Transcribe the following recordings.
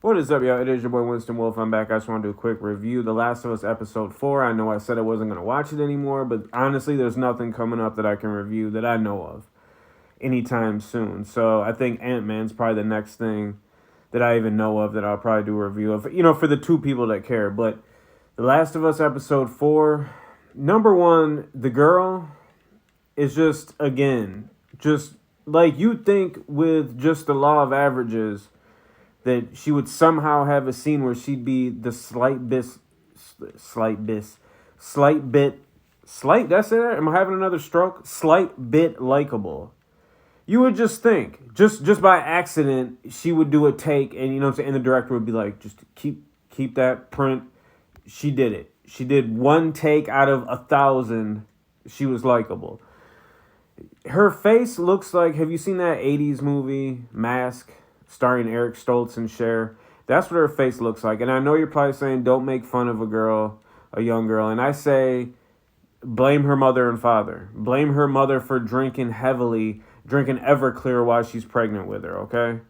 What is up, y'all? It is your boy Winston Wolf. I'm back. I just want to do a quick review. The Last of Us Episode 4. I know I said I wasn't going to watch it anymore, but honestly, there's nothing coming up that I can review that I know of anytime soon. So I think Ant-Man's probably the next thing that I even know of that I'll probably do a review of, for the two people that care. But The Last of Us Episode 4, number one, the girl is just, again, just like you'd think with just the law of averages that she would somehow have a scene where she'd be the that's it? Am I having another stroke? Slight bit likable. You would just think, just by accident, she would do a take, and you know what I'm saying, and the director would be like, just keep that print. She did it. She did one take out of 1,000. She was likable. Her face looks like, have you seen that 80s movie, Mask, starring Eric Stoltz and Cher? That's what her face looks like. And I know you're probably saying, don't make fun of a young girl. And I say, blame her mother and father. Blame her mother for drinking Everclear while she's pregnant with her, okay?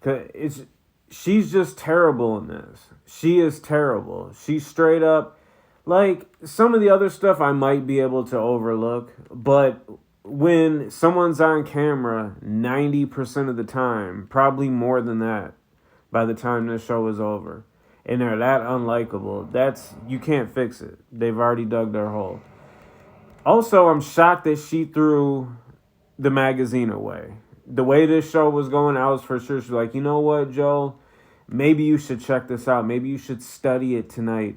'Cause she's just terrible in this. She is terrible. She's straight up, like, some of the other stuff I might be able to overlook, but when someone's on camera 90% of the time, probably more than that by the time this show is over, and they're that unlikable, you can't fix it. They've already dug their hole. Also, I'm shocked that she threw the magazine away. The way this show was going, I was for sure, she's like, you know what, Joel? Maybe you should check this out. Maybe you should study it tonight,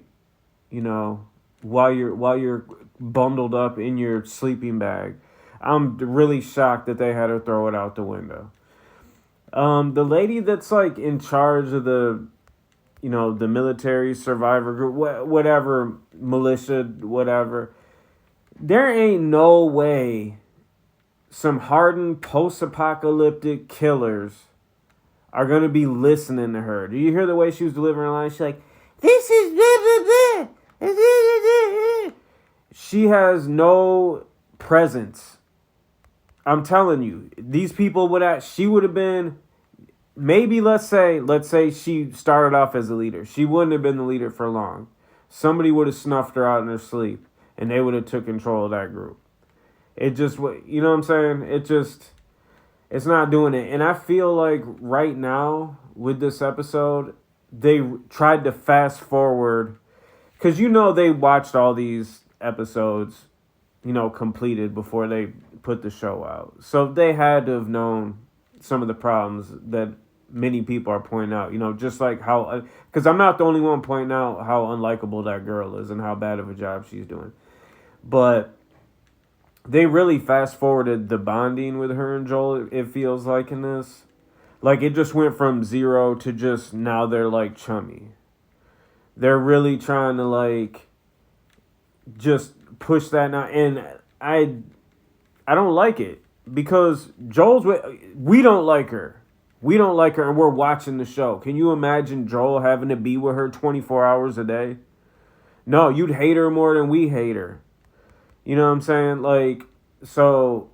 while you're bundled up in your sleeping bag. I'm really shocked that they had her throw it out the window. The lady that's like in charge of the military survivor group, whatever, militia, whatever, there ain't no way some hardened post-apocalyptic killers are going to be listening to her. Do you hear the way she was delivering lines? She's like, this is blah, blah, blah. She has no presence. I'm telling you, these people she would have been, maybe let's say she started off as a leader. She wouldn't have been the leader for long. Somebody would have snuffed her out in her sleep, and they would have took control of that group. It just, you know what I'm saying? It's not doing it. And I feel like right now with this episode, they tried to fast forward, because they watched all these episodes, completed before they put the show out. So they had to have known some of the problems that many people are pointing out, just like how, because I'm not the only one pointing out how unlikable that girl is and how bad of a job she's doing. But they really fast forwarded the bonding with her and Joel, it feels like, in this. Like, it just went from 0 to just now they're like chummy. They're really trying to like just push that now, and I don't like it, because we don't like her. We don't like her, and we're watching the show. Can you imagine Joel having to be with her 24 hours a day? No, you'd hate her more than we hate her. You know what I'm saying? Like, so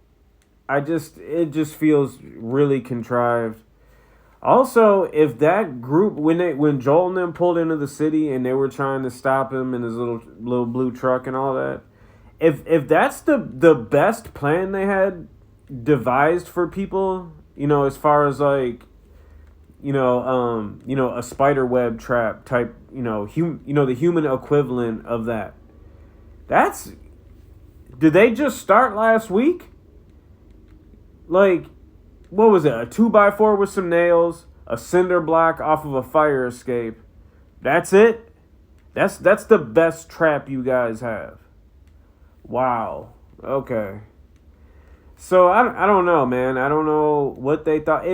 it just feels really contrived. Also, if that group, when Joel and them pulled into the city and they were trying to stop him in his little blue truck and all that, if that's the best plan they had devised for people, as far as like, a spider web trap type, the human equivalent of that. Did they just start last week? Like, what was it? A 2x4 with some nails, a cinder block off of a fire escape. That's it? That's the best trap you guys have. Wow. Okay. So I don't know, man. I don't know what they thought.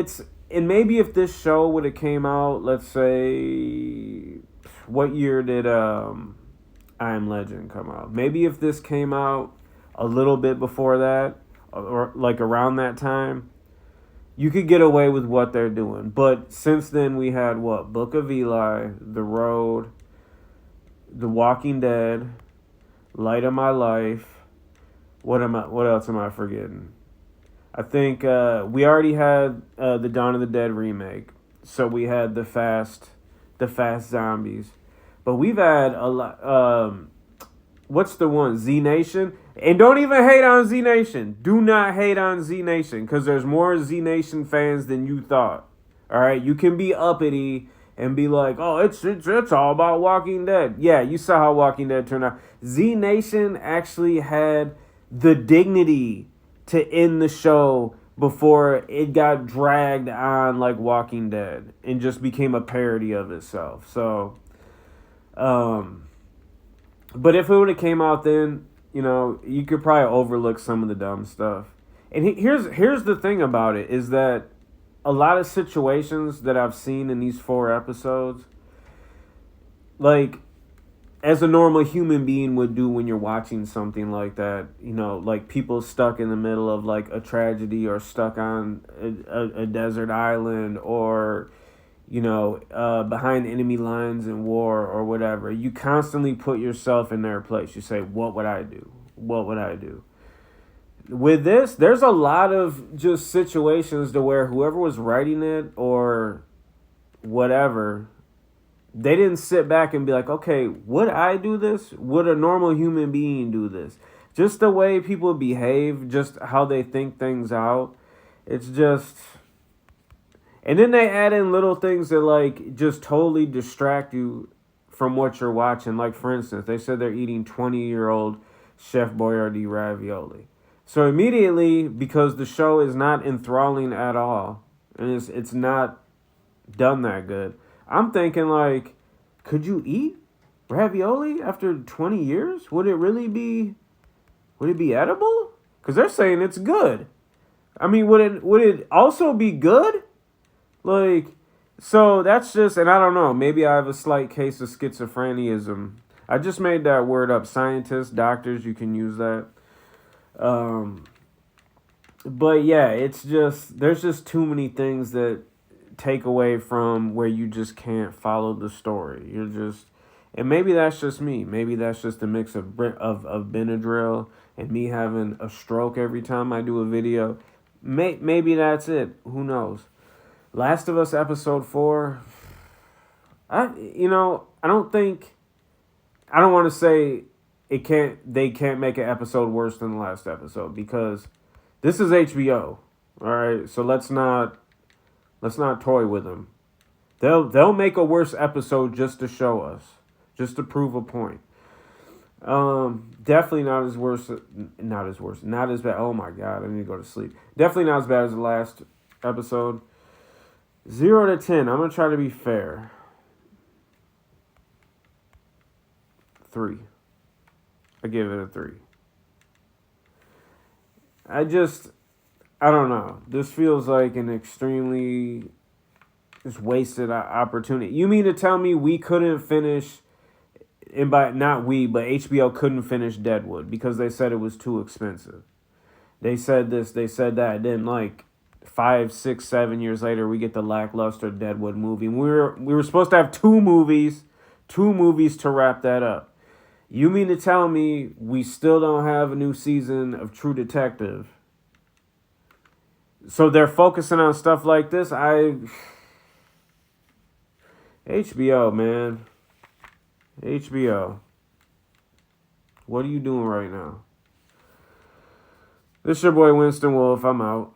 And maybe if this show would have came out, let's say, what year did I Am Legend come out? Maybe if this came out a little bit before that, or like around that time, you could get away with what they're doing. But since then, we had what? Book of Eli, The Road, The Walking Dead, Light of My Life. What else am I forgetting? I think we already had the Dawn of the Dead remake. So we had the fast zombies, but we've had a lot. What's the one? Z Nation. And don't even hate on Z Nation. Do not hate on Z Nation because there's more Z Nation fans than you thought. All right, you can be uppity and be like, "Oh, it's all about Walking Dead." Yeah, you saw how Walking Dead turned out. Z Nation actually had the dignity to end the show before it got dragged on like Walking Dead and just became a parody of itself. So, but if it would have came out then, you could probably overlook some of the dumb stuff. And here's the thing about it is that a lot of situations that I've seen in these 4 episodes, like as a normal human being would do when you're watching something like that, like people stuck in the middle of like a tragedy or stuck on a desert island or behind enemy lines in war or whatever. You constantly put yourself in their place. You say, what would I do? What would I do? With this, there's a lot of just situations to where whoever was writing it or whatever, they didn't sit back and be like, okay, would I do this? Would a normal human being do this? Just the way people behave, just how they think things out. It's just... And then they add in little things that like just totally distract you from what you're watching. Like for instance, they said they're eating 20-year-old Chef Boyardee ravioli. So immediately, because the show is not enthralling at all, and it's not done that good, I'm thinking like, could you eat ravioli after 20 years? Would it be edible? Because they're saying it's good. I mean, would it also be good? Like, so that's just, and I don't know, maybe I have a slight case of schizophreniaism. I just made that word up. Scientists, doctors, you can use that. But yeah, it's just, there's just too many things that take away from where you just can't follow the story. You're just, and maybe that's just me. Maybe that's just a mix of Benadryl and me having a stroke every time I do a video. Maybe that's it. Who knows? Last of Us episode 4. I don't want to say they can't make an episode worse than the last episode because this is HBO. All right, so let's not toy with them. They'll make a worse episode just to show us, just to prove a point. Definitely not as bad. Oh my God, I need to go to sleep. Definitely not as bad as the last episode. 0 to 10. I'm gonna try to be fair. 3. I give it a 3. I don't know. This feels like an extremely just wasted opportunity. You mean to tell me we couldn't finish, and by not we, but HBO couldn't finish Deadwood because they said it was too expensive. They said this, they said that. Then like 5, 6, 7 years later, we get the lackluster Deadwood movie. We were supposed to have 2 movies to wrap that up. You mean to tell me we still don't have a new season of True Detective? So they're focusing on stuff like this? HBO, man. HBO. What are you doing right now? This is your boy Winston Wolf. I'm out.